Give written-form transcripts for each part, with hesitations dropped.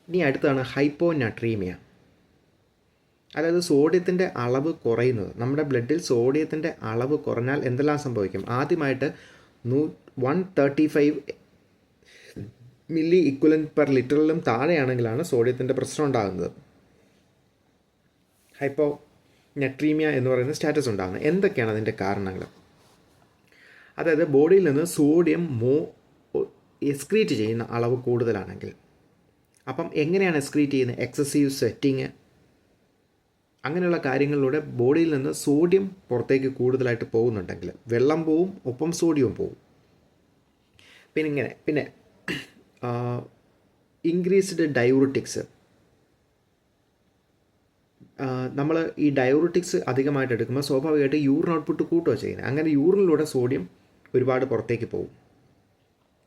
ഇനി അടുത്താണ് ഹൈപ്പോനട്രീമിയ. അതായത് സോഡിയത്തിൻ്റെ അളവ് കുറയുന്നത്. നമ്മുടെ ബ്ലഡിൽ സോഡിയത്തിൻ്റെ അളവ് കുറഞ്ഞാൽ എന്തെല്ലാം സംഭവിക്കും? ആദ്യമായിട്ട് 135 മില്ലി ഇക്വലൻറ്റ് പെർ ലിറ്ററിലും താഴെയാണെങ്കിലാണ് സോഡിയത്തിൻ്റെ പ്രശ്നം ഉണ്ടാകുന്നത്, ഹൈപ്പോനട്രീമിയ എന്ന് പറയുന്ന സ്റ്റാറ്റസ് ഉണ്ടാകുന്നത്. എന്തൊക്കെയാണ് അതിൻ്റെ കാരണങ്ങൾ? അതായത് ബോഡിയിൽ നിന്ന് സോഡിയം എക്സ്ക്രീറ്റ് ചെയ്യുന്ന അളവ് കൂടുതലാണെങ്കിൽ. അപ്പം എങ്ങനെയാണ് എക്സ്ക്രീറ്റ് ചെയ്യുന്നത്? എക്സസീവ് സ്വെറ്റിങ്, അങ്ങനെയുള്ള കാര്യങ്ങളിലൂടെ ബോഡിയിൽ നിന്ന് സോഡിയം പുറത്തേക്ക് കൂടുതലായിട്ട് പോകുന്നുണ്ടെങ്കിൽ വെള്ളം പോവും, ഒപ്പം സോഡിയവും പോവും. പിന്നെ ഇൻക്രീസ്ഡ് ഡയൂറിറ്റിക്സ്. നമ്മൾ ഈ ഡയൂറിറ്റിക്സ് അധികമായിട്ട് എടുക്കുമ്പോൾ സ്വാഭാവികമായിട്ട് യൂറിൻ ഔട്ട്പുട്ട് കൂട്ടുകയോ ചെയ്യുന്നത്. അങ്ങനെ യൂറിനിലൂടെ സോഡിയം ഒരുപാട് പുറത്തേക്ക് പോകും.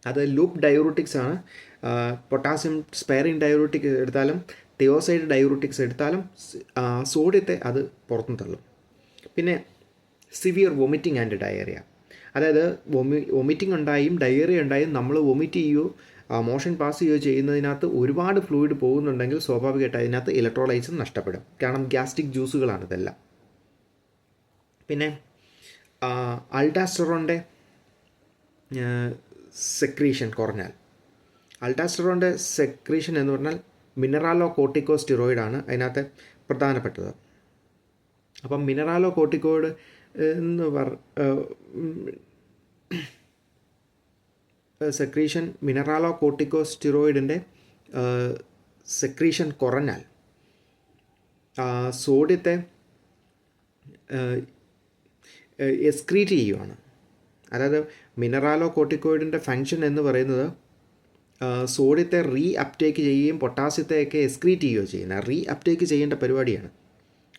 അത് ലൂപ്പ് ഡയൂറിറ്റിക്സ് ആണ്. പൊട്ടാസ്യം സ്പെയറിംഗ് ഡയൂറിറ്റിക് എടുത്താലും തിയോസൈഡ് ഡയൂറിറ്റിക്സ് എടുത്താലും സോഡിയത്തെ അത് പുറത്തും തള്ളും. പിന്നെ സിവിയർ വൊമിറ്റിംഗ് ആൻഡ് ഡയറിയ. അതായത് വൊമിറ്റിംഗ് ഉണ്ടായും ഡയറിയ ഉണ്ടായും നമ്മൾ വൊമിറ്റ് ചെയ്യുകയോ മോഷൻ പാസ് ചെയ്യുകയോ ചെയ്യുന്നതിനകത്ത് ഒരുപാട് ഫ്ലൂയിഡ് പോകുന്നുണ്ടെങ്കിൽ സ്വാഭാവികമായിട്ട് അതിനകത്ത് ഇലക്ട്രോലൈറ്റ്സ് നഷ്ടപ്പെടും. കാരണം ഗ്യാസ്ട്രിക് ജ്യൂസുകളാണ് ഇതെല്ലാം. പിന്നെ അൾഡാസ്റ്ററോണിൻ്റെ സെക്രീഷൻ കുറഞ്ഞാൽ. അൾഡാസ്റ്ററോണിൻ്റെ സെക്രീഷൻ എന്ന് പറഞ്ഞാൽ മിനറാലോ കോർട്ടിക്കോ സ്റ്റിറോയിഡാണ് അതിനകത്ത് പ്രധാനപ്പെട്ടത്. അപ്പം മിനറാലോ കോർട്ടിക്കോയിഡ് എന്ന് സെക്രീഷൻ, മിനറാലോ കോർട്ടിക്കോ സ്റ്റിറോയിഡിൻ്റെ സെക്രീഷൻ കുറഞ്ഞാൽ സോഡിയത്തെ എക്സ്ക്രീറ്റ് ചെയ്യുകയാണ്. അതായത് മിനറാലോ കോർട്ടിക്കോയിഡിൻ്റെ ഫങ്ഷൻ എന്ന് പറയുന്നത് സോഡിയത്തെ റീ അപ്ടേക്ക് ചെയ്യുകയും പൊട്ടാസ്യത്തെയൊക്കെ എക്സ്ക്രീറ്റ് ചെയ്യുകയോ ചെയ്യുന്നത്. റീ അപ്ടേക്ക് ചെയ്യേണ്ട പരിപാടിയാണ്.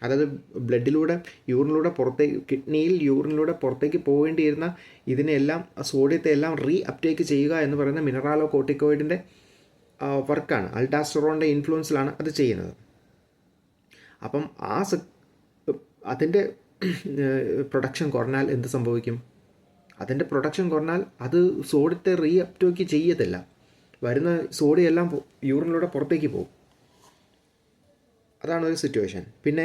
അതായത് ബ്ലഡിലൂടെ യൂറിനിലൂടെ പുറത്തേക്ക്, കിഡ്നിയിൽ യൂറിനിലൂടെ പുറത്തേക്ക് പോകേണ്ടിയിരുന്ന ഇതിനെല്ലാം സോഡിയത്തെ എല്ലാം റീ അപ്ടേക്ക് ചെയ്യുക എന്ന് പറയുന്ന മിനറാലോ കോർട്ടിക്കോയിഡിൻ്റെ വർക്കാണ്. അൾഡാസ്റ്ററോണിൻ്റെ ഇൻഫ്ലുവൻസിലാണ് അത് ചെയ്യുന്നത്. അപ്പം അതിൻ്റെ പ്രൊഡക്ഷൻ കുറഞ്ഞാൽ എന്ത് സംഭവിക്കും? അതിൻ്റെ പ്രൊഡക്ഷൻ കുറഞ്ഞാൽ അത് സോഡിയത്തെ റീ അപ്ടേക്ക് ചെയ്യത്തില്ല. വരുന്ന സോഡിയം എല്ലാം യൂറിനിലൂടെ പുറത്തേക്ക് പോകും. അതാണ് ഒരു സിറ്റുവേഷൻ. പിന്നെ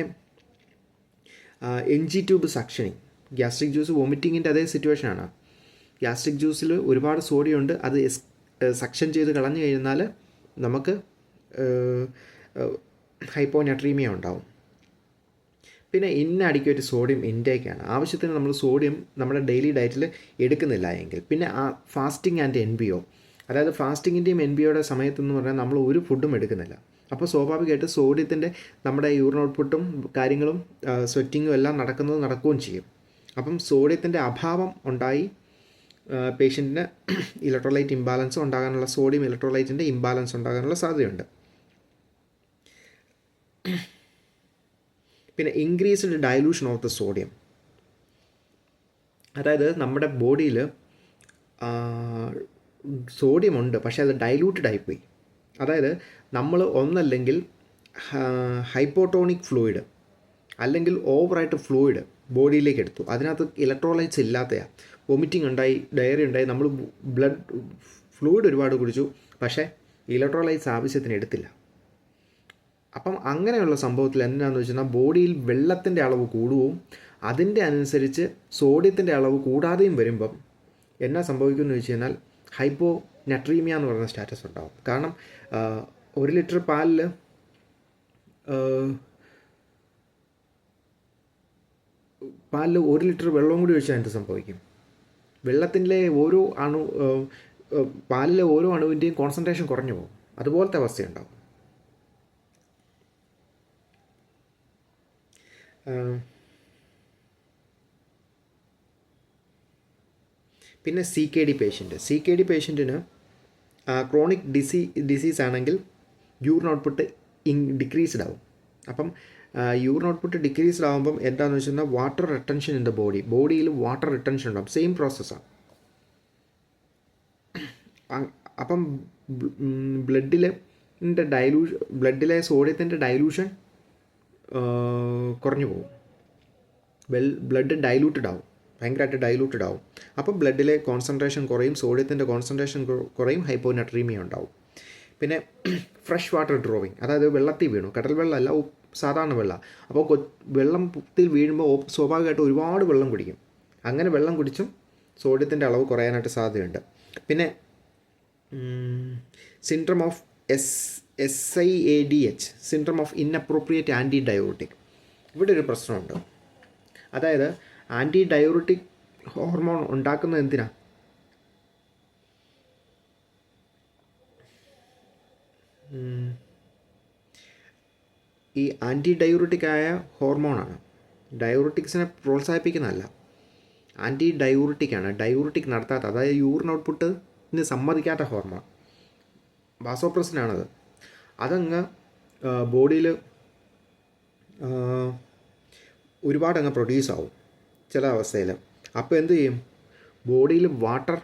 NG tube suctioning. Gastric juice വോമിറ്റിങ്ങിൻ്റെ അതേ സിറ്റുവേഷനാണ്. ഗ്യാസ്ട്രിക് ജ്യൂസിൽ ഒരുപാട് സോഡിയം ഉണ്ട്. അത് സക്ഷൻ ചെയ്ത് കളഞ്ഞു കഴിഞ്ഞാൽ നമുക്ക് ഹൈപ്പോനട്രീമിയ ഉണ്ടാവും. പിന്നെ ഇന്നഡിക്വേറ്റ് സോഡിയം ഇൻടേക്കാണ്. ആവശ്യത്തിന് നമ്മൾ സോഡിയം നമ്മുടെ ഡെയിലി ഡയറ്റിൽ എടുക്കുന്നില്ല എങ്കിൽ. പിന്നെ ഫാസ്റ്റിംഗ് ആൻഡ് NBO. അതായത് ഫാസ്റ്റിങ്ങിൻ്റെയും NBOയുടെ സമയത്തെന്ന് പറഞ്ഞാൽ നമ്മൾ ഒരു ഫുഡും എടുക്കുന്നില്ല. അപ്പോൾ സ്വാഭാവികമായിട്ട് സോഡിയത്തിൻ്റെ നമ്മുടെ യൂറിൻ ഔട്ട്പുട്ടും കാര്യങ്ങളും സ്വെറ്റിങ്ങും എല്ലാം നടക്കുകയും ചെയ്യും. അപ്പം സോഡിയത്തിൻ്റെ അഭാവം ഉണ്ടായി പേഷ്യൻറ്റിന് ഇലക്ട്രോലൈറ്റ് ഇംബാലൻസ് ഉണ്ടാകാനുള്ള, സോഡിയം ഇലക്ട്രോലൈറ്റിൻ്റെ ഇംബാലൻസ് ഉണ്ടാകാനുള്ള സാധ്യതയുണ്ട്. പിന്നെ increased dilution of the sodium. അതായത് നമ്മുടെ ബോഡിയിൽ സോഡിയം ഉണ്ട്, പക്ഷേ അത് ഡൈലൂട്ടഡ് ആയിപ്പോയി. അതായത് നമ്മൾ ഒന്നല്ലെങ്കിൽ ഹൈപ്പോട്ടോണിക് ഫ്ലൂയിഡ് അല്ലെങ്കിൽ ഓവറായിട്ട് ഫ്ലൂയിഡ് ബോഡിയിലേക്ക് എടുത്തു. അതിനകത്ത് ഇലക്ട്രോലൈറ്റ്സ് ഇല്ലാത്തതാണ്. വൊമിറ്റിംഗ് ഉണ്ടായി, ഡയറി ഉണ്ടായി, നമ്മൾ ഫ്ലൂയിഡ് ഒരുപാട് കുടിച്ചു, പക്ഷേ ഇലക്ട്രോലൈറ്റ്സ് ആവശ്യത്തിന് എടുത്തില്ല. അപ്പം അങ്ങനെയുള്ള സംഭവത്തിൽ എന്താണെന്ന് വെച്ചാൽ ബോഡിയിൽ വെള്ളത്തിൻ്റെ അളവ് കൂടുകയും അതിൻ്റെ അനുസരിച്ച് സോഡിയത്തിൻ്റെ അളവ് കൂടാതെയും വരുമ്പം എന്നാ സംഭവിക്കുമെന്ന് വെച്ച് കഴിഞ്ഞാൽ ഹൈപ്പോനട്രീമിയ എന്ന് പറയുന്ന സ്റ്റാറ്റസ് ഉണ്ടാകും. കാരണം 1 ലിറ്റർ പാലിൽ 1 ലിറ്റർ വെള്ളവും കൂടി ഒഴിച്ചാൽ എന്ത് സംഭവിക്കും? വെള്ളത്തിൻ്റെ പാലിലെ ഓരോ അണുവിൻ്റെയും കോൺസെൻട്രേഷൻ കുറഞ്ഞു പോകും. അതുപോലത്തെ അവസ്ഥയുണ്ടാകും. പിന്നെ CKD പേഷ്യൻറ്റിന് ക്രോണിക് ഡിസീസ് ആണെങ്കിൽ യൂറിൻ ഔട്ട്പുട്ട് ഡിക്രീസ്ഡ് ആവും. അപ്പം യൂറിൻ ഔട്ട്പുട്ട് ഡിക്രീസ്ഡ് ആകുമ്പം എന്താണെന്ന് വെച്ച് കഴിഞ്ഞാൽ വാട്ടർ റിട്ടൻഷൻ ഇൻ ദ ബോഡിയിൽ വാട്ടർ റിട്ടൻഷൻ ഉണ്ടാകും. സെയിം പ്രോസസ്സാണ്. അപ്പം ബ്ലഡിലെ സോഡിയത്തിൻ്റെ ഡൈലൂഷൻ കുറഞ്ഞു പോകും. ബ്ലഡ് ഡൈലൂട്ടഡ് ആവും, ഭയങ്കരമായിട്ട് ഡൈലൂട്ടഡ് ആവും. അപ്പോൾ ബ്ലഡിലെ കോൺസെൻട്രേഷൻ കുറയും, സോഡിയത്തിൻ്റെ കോൺസെൻട്രേഷൻ കുറയും, ഹൈപ്പോനട്രീമിയ ഉണ്ടാവും. പിന്നെ ഫ്രഷ് വാട്ടർ ഡ്രോവിങ്, അതായത് വെള്ളത്തിൽ വീണു, കടൽ വെള്ളമല്ല, സാധാരണ വെള്ളം. അപ്പോൾ വെള്ളത്തിൽ വീഴുമ്പോൾ സ്വാഭാവികമായിട്ട് ഒരുപാട് വെള്ളം കുടിക്കും. അങ്ങനെ വെള്ളം കുടിച്ചും സോഡിയത്തിൻ്റെ അളവ് കുറയാനായിട്ട് സാധ്യതയുണ്ട്. പിന്നെ syndrome of SIADH, syndrome of inappropriate anti diuretic. ഇവിടെ ഒരു പ്രശ്നമുണ്ട്. അതായത് ആൻറ്റി ഡയോറിറ്റിക് ഹോർമോൺ ഉണ്ടാക്കുന്നത് എന്തിനാ? ഈ ആൻറ്റി ഡയൂറിറ്റിക്കായ ഹോർമോണാണ്. ഡയൂറിറ്റിക്സിനെ പ്രോത്സാഹിപ്പിക്കുന്നതല്ല, ആൻറ്റി ഡയൂറിറ്റിക്കാണ്. ഡയൂറിറ്റിക് നടത്താത്ത, അതായത് യൂറിൻ ഔട്ട്പുട്ടിന് സമ്മതിക്കാത്ത ഹോർമോൺ വാസോപ്രസിനാണത്. അതങ്ങ് ബോഡിയിൽ ഒരുപാട് അങ്ങ് പ്രൊഡ്യൂസ് ആവും ചില അവസ്ഥയിൽ. അപ്പോൾ എന്ത് ചെയ്യും? ബോഡിയിൽ വാട്ടർ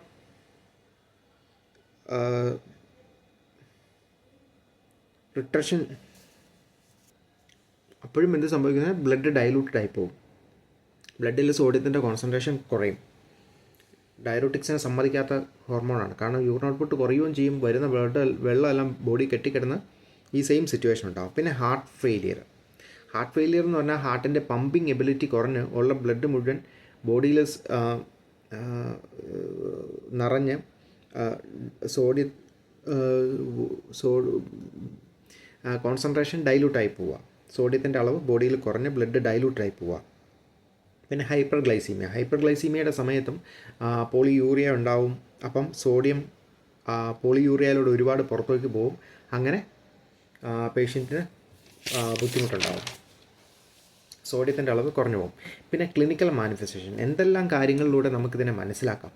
റിട്ടൻഷൻ, അപ്പോഴും എന്ത് സംഭവിക്കുന്നത്? ബ്ലഡ് ഡൈലൂട്ടഡ് ആയി പോകും. ബ്ലഡിൽ സോഡിയത്തിൻ്റെ കോൺസെൻട്രേഷൻ കുറയും. ഡയറോട്ടിക്സിനെ സമ്മതിക്കാത്ത ഹോർമോണാണ്. കാരണം യൂറിൻ ഔട്ട്പുട്ട് കുറയുകയും ചെയ്യും, വരുന്ന വെള്ളമെല്ലാം ബോഡി കെട്ടിക്കിടന്ന് ഈ സെയിം സിറ്റുവേഷൻ ഉണ്ടാകും. പിന്നെ ഹാർട്ട് ഫെയിലിയർ. ഹാർട്ട് ഫെയിലിയർ എന്ന് പറഞ്ഞാൽ ഹാർട്ടിൻ്റെ പമ്പിങ് എബിലിറ്റി കുറഞ്ഞ് ഉള്ള ബ്ലഡ് മുഴുവൻ ബോഡിയിൽ നിറഞ്ഞ് കോൺസെൻട്രേഷൻ ഡൈലൂട്ടായി പോവുക. സോഡിയത്തിൻ്റെ അളവ് ബോഡിയിൽ കുറഞ്ഞ് ബ്ലഡ് ഡൈലൂട്ടായി പോവുക. പിന്നെ ഹൈപ്പർ ഗ്ലൈസീമിയ. ഹൈപ്പർ ഗ്ലൈസീമിയയുടെ സമയത്തും പോളിയൂറിയ ഉണ്ടാവും. അപ്പം സോഡിയം പോളിയൂറിയയിലൂടെ ഒരുപാട് പുറത്തേക്ക് പോകും. അങ്ങനെ പേഷ്യൻറ്റിന് ബുദ്ധിമുട്ടുണ്ടാവും, സോഡിയത്തിൻ്റെ അളവ് കുറഞ്ഞു പോകും. പിന്നെ ക്ലിനിക്കൽ മാനിഫെസ്റ്റേഷൻ, എന്തെല്ലാം കാര്യങ്ങളിലൂടെ നമുക്കിതിനെ മനസ്സിലാക്കാം?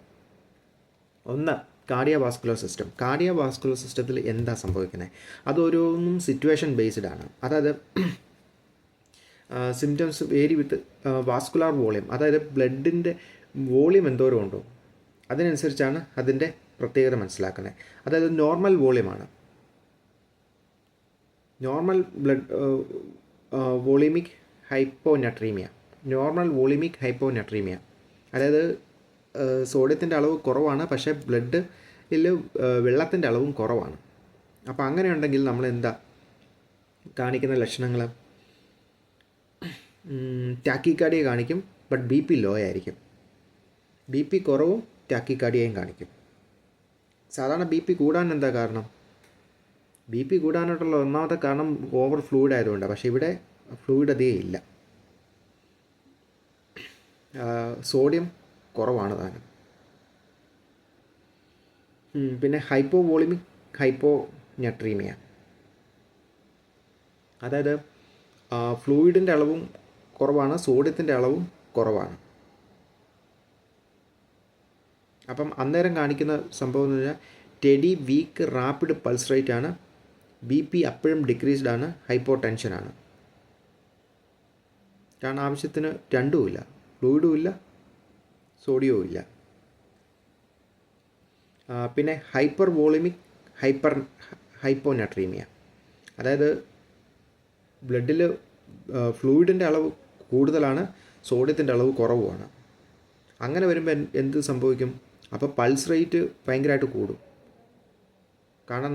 ഒന്ന്, കാർഡിയോവാസ്കുലർ സിസ്റ്റം. കാർഡിയോവാസ്കുലർ സിസ്റ്റത്തിൽ എന്താ സംഭവിക്കുന്നത്? അതൊരോന്നും സിറ്റുവേഷൻ ബേസ്ഡ് ആണ്. അതായത് symptoms vary with vascular volume, അതായത് ബ്ലഡിൻ്റെ വോളിയം എന്തോരം ഉണ്ടോ അതിനനുസരിച്ചാണ് അതിൻ്റെ പ്രത്യേകത മനസ്സിലാക്കുന്നത്. അതായത് നോർമൽ വോളിയമാണ്, നോർമൽ ബ്ലഡ് വോളിമിക് ഹൈപ്പോനട്രീമിയ, നോർമൽ വോളിമിക് ഹൈപ്പോനട്രീമിയ. അതായത് സോഡിയത്തിൻ്റെ അളവ് കുറവാണ്, പക്ഷേ ബ്ലഡിൽ വെള്ളത്തിൻ്റെ അളവും കുറവാണ്. അപ്പോൾ അങ്ങനെയുണ്ടെങ്കിൽ നമ്മൾ എന്താ കാണിക്കുന്ന ലക്ഷണങ്ങൾ? ടാക്കിക്കാർഡിയ കാണിക്കും, ബട്ട് BP ലോ ആയിരിക്കും. BP കുറവും ടാക്കിക്കാർഡിയയും കാണിക്കും. സാധാരണ BP കൂടാൻ എന്താ കാരണം? BP കൂടാനായിട്ടുള്ള ഒന്നാമത്തെ കാരണം ഓവർ ഫ്ലൂയിഡ് ആയതുകൊണ്ടാണ്. പക്ഷേ ഇവിടെ ഫ്ലൂയിഡ് അധികം ഇല്ല, സോഡിയം കുറവാണ് താനും. പിന്നെ ഹൈപ്പോ വോളിമിക് ഹൈപ്പോനട്രീമിയ, അതായത് ഫ്ലൂയിഡിൻ്റെ അളവും കുറവാണ്, സോഡിയത്തിൻ്റെ അളവും കുറവാണ്. അപ്പം അന്നേരം കാണിക്കുന്ന സംഭവം എന്ന് പറഞ്ഞാൽ ടെഡി വീക്ക് റാപ്പിഡ് പൾസ് റേറ്റ് ആണ്, BP അപ്പോഴും ഡിക്രീസ്ഡ് ആണ്, ഹൈപ്പോ ടെൻഷനാണ്. കാരണം ആവശ്യത്തിന് രണ്ടുമില്ല, ഫ്ലൂയിഡും ഇല്ല, സോഡിയവും ഇല്ല. പിന്നെ ഹൈപ്പർ വോളിമിക് ഹൈപ്പോനട്രീമിയ, അതായത് ബ്ലഡിൽ ഫ്ലൂയിഡിൻ്റെ അളവ് കൂടുതലാണ്, സോഡിയത്തിൻ്റെ അളവ് കുറവുമാണ്. അങ്ങനെ വരുമ്പോൾ എന്ത് സംഭവിക്കും? അപ്പോൾ പൾസ് റേറ്റ് ഭയങ്കരമായിട്ട് കൂടും. കാരണം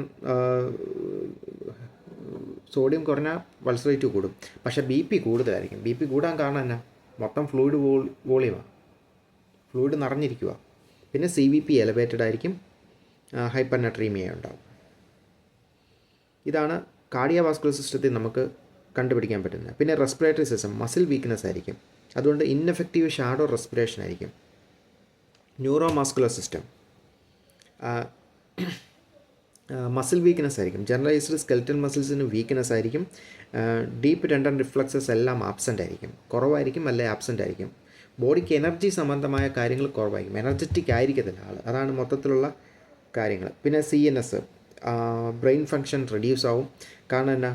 സോഡിയം കുറഞ്ഞാൽ പൾസ് റേറ്റ് കൂടും, പക്ഷേ BP കൂടുതലായിരിക്കും. BP കൂടാൻ കാരണം എന്നാ? മൊത്തം ഫ്ലൂയിഡ് വോളിയമാണ്, ഫ്ലൂയിഡ് നിറഞ്ഞിരിക്കുക. പിന്നെ CVP എലവേറ്റഡ് ആയിരിക്കും, ഹൈപ്പർനട്രീമിയ ഉണ്ടാവും. ഇതാണ് കാർഡിയോവാസ്കുലർ സിസ്റ്റത്തിൽ നമുക്ക് കണ്ടുപിടിക്കാൻ പറ്റുന്നത്. പിന്നെ റെസ്പിറേറ്ററി സിസ്റ്റം, മസിൽ വീക്ക്നെസ് ആയിരിക്കും, അതുകൊണ്ട് ഇൻഎഫക്റ്റീവ് ഷാഡോ റെസ്പിറേഷൻ ആയിരിക്കും. ന്യൂറോമാസ്കുലർ സിസ്റ്റം, മസിൽ വീക്ക്നെസ് ആയിരിക്കും, ജനറലൈസ്ഡ് സ്കെൽറ്റൽ മസിൽസിന് വീക്ക്നെസ് ആയിരിക്കും. ഡീപ്പ് ടെൻഡൻ റിഫ്ലക്സസ് എല്ലാം ആബ്സെൻ്റ് ആയിരിക്കും, കുറവായിരിക്കും, അല്ലെ ആബ്സെൻ്റ് ആയിരിക്കും. ബോഡിക്ക് എനർജി സംബന്ധമായ കാര്യങ്ങൾ കുറവായിരിക്കും, എനർജറ്റിക് ആയിരിക്കത്തില്ല ആൾ. അതാണ് മൊത്തത്തിലുള്ള കാര്യങ്ങൾ. പിന്നെ CNS, ബ്രെയിൻ ഫങ്ഷൻ റെഡ്യൂസ് ആവും. കാരണം എന്നാ?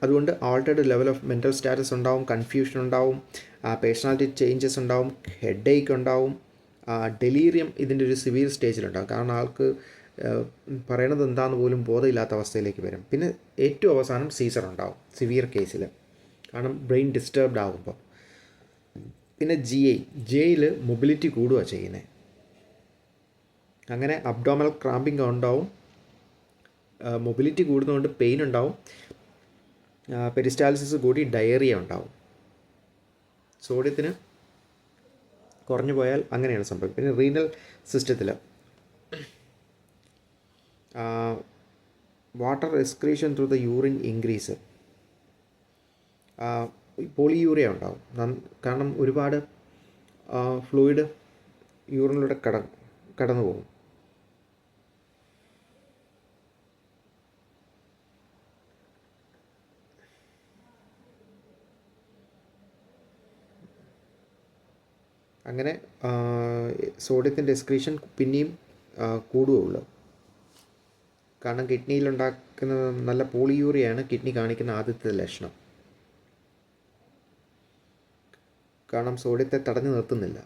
അതുകൊണ്ട് altered level of mental status ഉണ്ടാവും, കൺഫ്യൂഷൻ ഉണ്ടാവും, പേഴ്സണാലിറ്റി ചേഞ്ചസ് ഉണ്ടാവും, ഹെഡ് ഏക്ക് ഉണ്ടാവും, ഡെലീറിയം ഇതിൻ്റെ ഒരു സിവിയർ സ്റ്റേജിലുണ്ടാകും. കാരണം ആൾക്ക് പറയണത് എന്താണെന്ന് പോലും ബോധമില്ലാത്ത അവസ്ഥയിലേക്ക് വരും. പിന്നെ ഏറ്റവും അവസാനം സീസർ ഉണ്ടാവും സിവിയർ കേസിൽ, കാരണം ബ്രെയിൻ ഡിസ്റ്റർബ്ഡ് ആകുമ്പോൾ. പിന്നെ GI, ജെയിൽ മൊബിലിറ്റി കൂടുക ചെയ്യുന്നത്. അങ്ങനെ അബ്ഡോമൽ ക്രാമ്പിംഗ് ഉണ്ടാവും, മൊബിലിറ്റി കൂടുന്നതുകൊണ്ട് പെയിൻ ഉണ്ടാവും, പെരിസ്റ്റാൾസിസ് കൂടി ഡയറിയ ഉണ്ടാവും. സോഡിയത്തിന് കുറഞ്ഞു പോയാൽ അങ്ങനെയാണ് സംഭവിക്കുന്നത്. പിന്നെ റീനൽ സിസ്റ്റത്തിൽ water excretion through the urine increase, polyurea ഉണ്ടാവും. കാരണം ഒരുപാട് ഫ്ലൂയിഡ് യൂറിനിലൂടെ കടന്നു പോകും. അങ്ങനെ സോഡിയത്തിൻ്റെ എക്സ്ക്രീഷൻ പിന്നെയും കൂടുകയുള്ളൂ. കാരണം കിഡ്നിയിലുണ്ടാക്കുന്ന നല്ല പോളിയൂറിയാണ് കിഡ്നി കാണിക്കുന്ന ആദ്യത്തെ ലക്ഷണം. കാരണം സോഡിയത്തെ തടഞ്ഞു നിർത്തുന്നില്ല.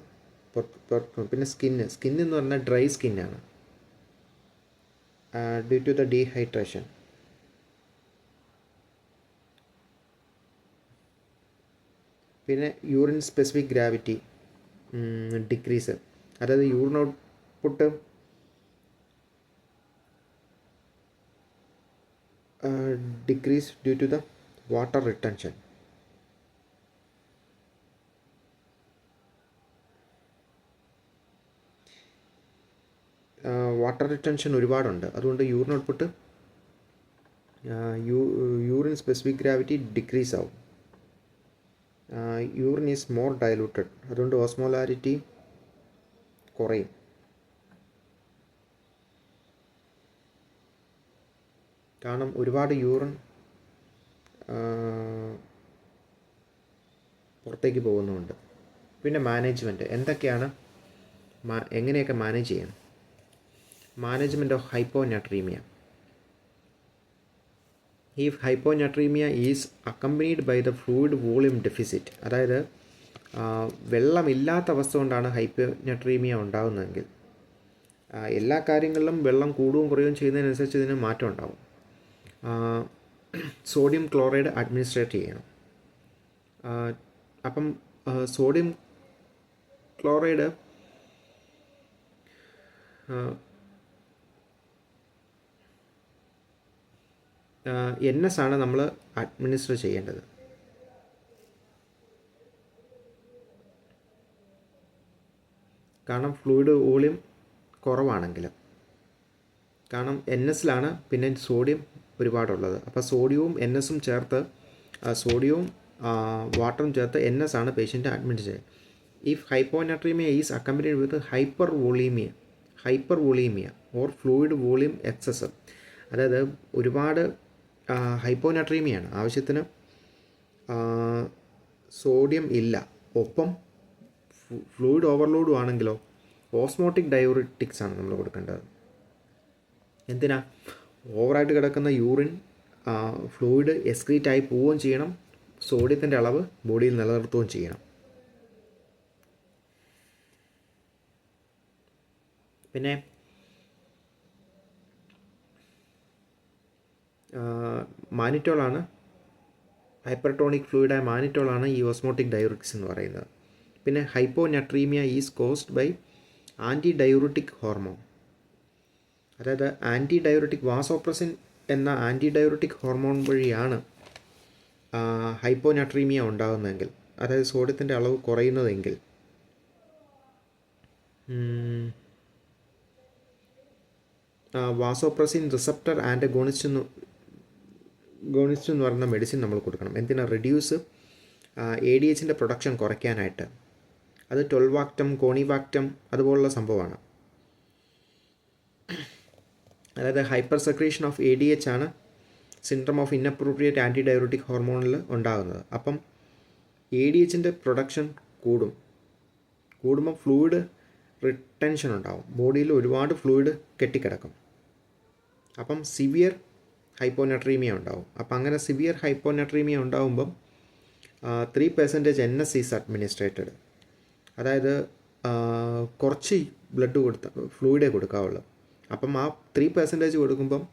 പിന്നെ സ്കിൻ എന്ന് പറഞ്ഞാൽ ഡ്രൈ സ്കിന്നാണ് ഡ്യൂ ടു ദ ഡീഹൈഡ്രേഷൻ. പിന്നെ യൂറിൻ സ്പെസിഫിക് ഗ്രാവിറ്റി ഡിക്രീസ്, അതായത് urine output decrease due to the water retention. Water retention ഒരുപാടുണ്ട്, അതുകൊണ്ട് urine output urine specific gravity decrease ആവും. യൂറിൻ ഈസ് മോർ ഡയലൂട്ടഡ്, അതുകൊണ്ട് ഓസ്മോലാരിറ്റി കുറയും. കാരണം ഒരുപാട് യൂറിൻ പുറത്തേക്ക് പോകുന്നുമുണ്ട്. പിന്നെ മാനേജ്മെൻറ്റ് എങ്ങനെയൊക്കെ മാനേജ് ചെയ്യണം. Management of hyponatraemia. If ഹൈപ്പോനാട്രീമിയ is accompanied by the fluid volume deficit, അതായത് വെള്ളമില്ലാത്ത അവസ്ഥ കൊണ്ടാണ് ഹൈപ്പോനാട്രീമിയ ഉണ്ടാകുന്നതെങ്കിൽ, എല്ലാ കാര്യങ്ങളിലും വെള്ളം കൂടുകയും കുറയുകയും ചെയ്യുന്നതിനനുസരിച്ച് ഇതിന് മാറ്റം ഉണ്ടാകും. സോഡിയം ക്ലോറൈഡ് അഡ്മിനിസ്ട്രേറ്റ് ചെയ്യണം. അപ്പം സോഡിയം ക്ലോറൈഡ് NS ആണ് നമ്മൾ അഡ്മിനിസ്റ്റർ ചെയ്യേണ്ടത്. കാരണം ഫ്ലൂയിഡ് വോളിയം കുറവാണെങ്കിൽ, കാരണം NSലാണ് പിന്നെ സോഡിയം ഒരുപാടുള്ളത്. അപ്പോൾ സോഡിയവും NSും ചേർത്ത്, സോഡിയവും വാട്ടറും ചേർത്ത് NS ആണ് പേഷ്യൻ്റ് അഡ്മിറ്റ് ചെയ്യുക. If ഹൈപ്പോനാട്രീമിയ is accompanied with hypervolemia or fluid volume excess, അതായത് ഒരുപാട് ഹൈപ്പോനാട്രീമിയാണ്, ആവശ്യത്തിന് സോഡിയം ഇല്ല, ഒപ്പം ഫ്ലൂയിഡ് ഓവർലോഡും ആണെങ്കിലോ ഓസ്മോട്ടിക് ഡയൂറിറ്റിക്സ് ആണ് നമ്മൾ കൊടുക്കേണ്ടത്. എന്തിനാ? ഓവറായിട്ട് കിടക്കുന്ന യൂറിൻ ഫ്ലൂയിഡ് എക്സ്ക്രീറ്റായി പോവുകയും ചെയ്യണം, സോഡിയത്തിൻ്റെ അളവ് ബോഡിയിൽ നിലനിർത്തുകയും ചെയ്യണം. പിന്നെ മാനിറ്റോളാണ്, ഹൈപ്പർട്ടോണിക് ഫ്ലൂയിഡായ മാനിറ്റോളാണ് ഈ ഓസ്മോട്ടിക് ഡയൂറിറ്റിക്സ് എന്ന് പറയുന്നത്. പിന്നെ hyponatraemia is caused by anti diuretic hormone, അതായത് ആൻറ്റി ഡയൂറിറ്റിക് വാസോപ്രസിൻ എന്ന ആൻറ്റി ഡയൂറിറ്റിക് ഹോർമോൺ വഴിയാണ് ഹൈപ്പോനാട്രീമിയ ഉണ്ടാകുന്നതെങ്കിൽ, അതായത് സോഡിയത്തിൻ്റെ അളവ് കുറയുന്നതെങ്കിൽ. വാസോപ്രസിൻ റിസപ്റ്റർ ആൻറ്റഗോണിസ്റ്റ് എന്ന് പറയുന്ന മെഡിസിൻ നമ്മൾ കൊടുക്കണം. എന്തിനാ? റെഡ്യൂസ് ADHൻ്റെ പ്രൊഡക്ഷൻ കുറയ്ക്കാനായിട്ട്. അത് ടൊൽവാക്റ്റം, കോണിവാക്റ്റം അതുപോലുള്ള സംഭവമാണ്. അതായത് ഹൈപ്പർ സെക്രീഷൻ ഓഫ് ADH ആണ് syndrome of inappropriate antidiuretic ഹോർമോണിൽ ഉണ്ടാകുന്നത്. അപ്പം ADHൻ്റെ പ്രൊഡക്ഷൻ കൂടുമ്പോൾ ഫ്ലൂയിഡ് റിട്ടൻഷൻ ഉണ്ടാവും, ബോഡിയിൽ ഒരുപാട് ഫ്ലൂയിഡ് കെട്ടിക്കിടക്കും. അപ്പം സിവിയർ ഹൈപ്പോനാട്രീമിയ ഉണ്ടാവും. അപ്പം അങ്ങനെ സിവിയർ ഹൈപ്പോനാട്രീമിയ ഉണ്ടാകുമ്പം 3% NS ഈസ് അഡ്മിനിസ്ട്രേറ്റഡ്, അതായത് കുറച്ച് ഫ്ലൂയിഡേ കൊടുക്കാവുള്ളൂ. അപ്പം ആ 3% കൊടുക്കുമ്പം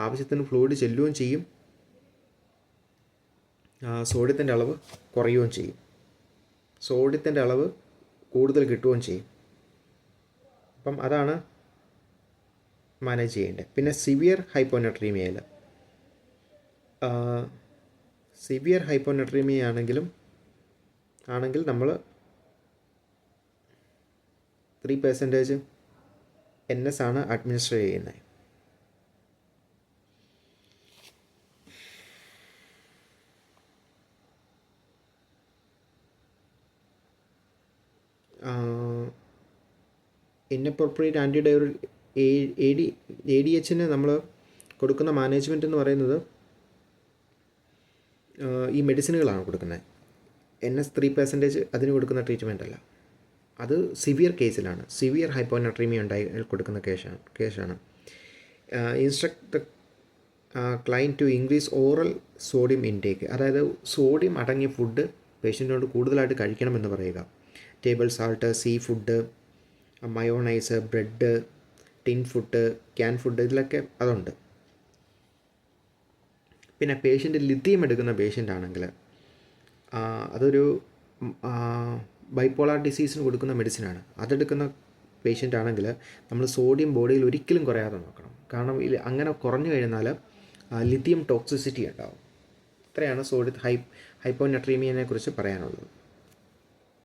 ആവശ്യത്തിന് ഫ്ലൂയിഡ് ചെല്ലുകയും ചെയ്യും, സോഡിയത്തിൻ്റെ അളവ് കുറയുകയും ചെയ്യും, സോഡിയത്തിൻ്റെ അളവ് കൂടുതൽ കിട്ടുകയും ചെയ്യും. അപ്പം അതാണ് മാനേജ് ചെയ്യേണ്ടത്. പിന്നെ സിവിയർ ഹൈപ്പോനട്രീമിയയിൽ ആണെങ്കിൽ നമ്മൾ 3% NS ആണ് അഡ്മിനിസ്റ്റർ ചെയ്യുന്നത്. ഇൻഅപ്രോപ്രിയേറ്റ് ആൻറ്റി ഡയറി ADHന് നമ്മൾ കൊടുക്കുന്ന മാനേജ്മെൻറ്റ് എന്ന് പറയുന്നത് ഈ മെഡിസിനുകളാണ് കൊടുക്കുന്നത്. NS 3% അതിന് കൊടുക്കുന്ന ട്രീറ്റ്മെൻ്റ് അല്ല. അത് സിവിയർ കേസിലാണ്, സിവിയർ ഹൈപ്പോനട്രീമിയ ഉണ്ടായി കൊടുക്കുന്ന കേസാണ്. Instruct the client to increase oral sodium intake, അതായത് സോഡിയം അടങ്ങിയ ഫുഡ് പേഷ്യൻറ്റിനോട് കൂടുതലായിട്ട് കഴിക്കണമെന്ന് പറയുക. Table salt, seafood, mayonnaise, bread, tin food, can food, ഇതിലൊക്കെ അതുണ്ട്. പിന്നെ പേഷ്യൻ്റ് ലിഥിയം എടുക്കുന്ന പേഷ്യൻ്റ് ആണെങ്കിൽ അതൊരു ബൈപ്പോളാർ ഡിസീസിന് കൊടുക്കുന്ന മെഡിസിനാണ്. അതെടുക്കുന്ന പേഷ്യൻ്റ് ആണെങ്കിൽ നമ്മൾ സോഡിയം ബോഡിയിൽ ഒരിക്കലും കുറയാതെ നോക്കണം. കാരണം അങ്ങനെ കുറഞ്ഞു കഴിഞ്ഞാൽ ലിഥിയം ടോക്സിസിറ്റി ഉണ്ടാവും. ഇത്രയാണ് ഹൈപ്പോനട്രീമിയനെ കുറിച്ച് പറയാനുള്ളത്.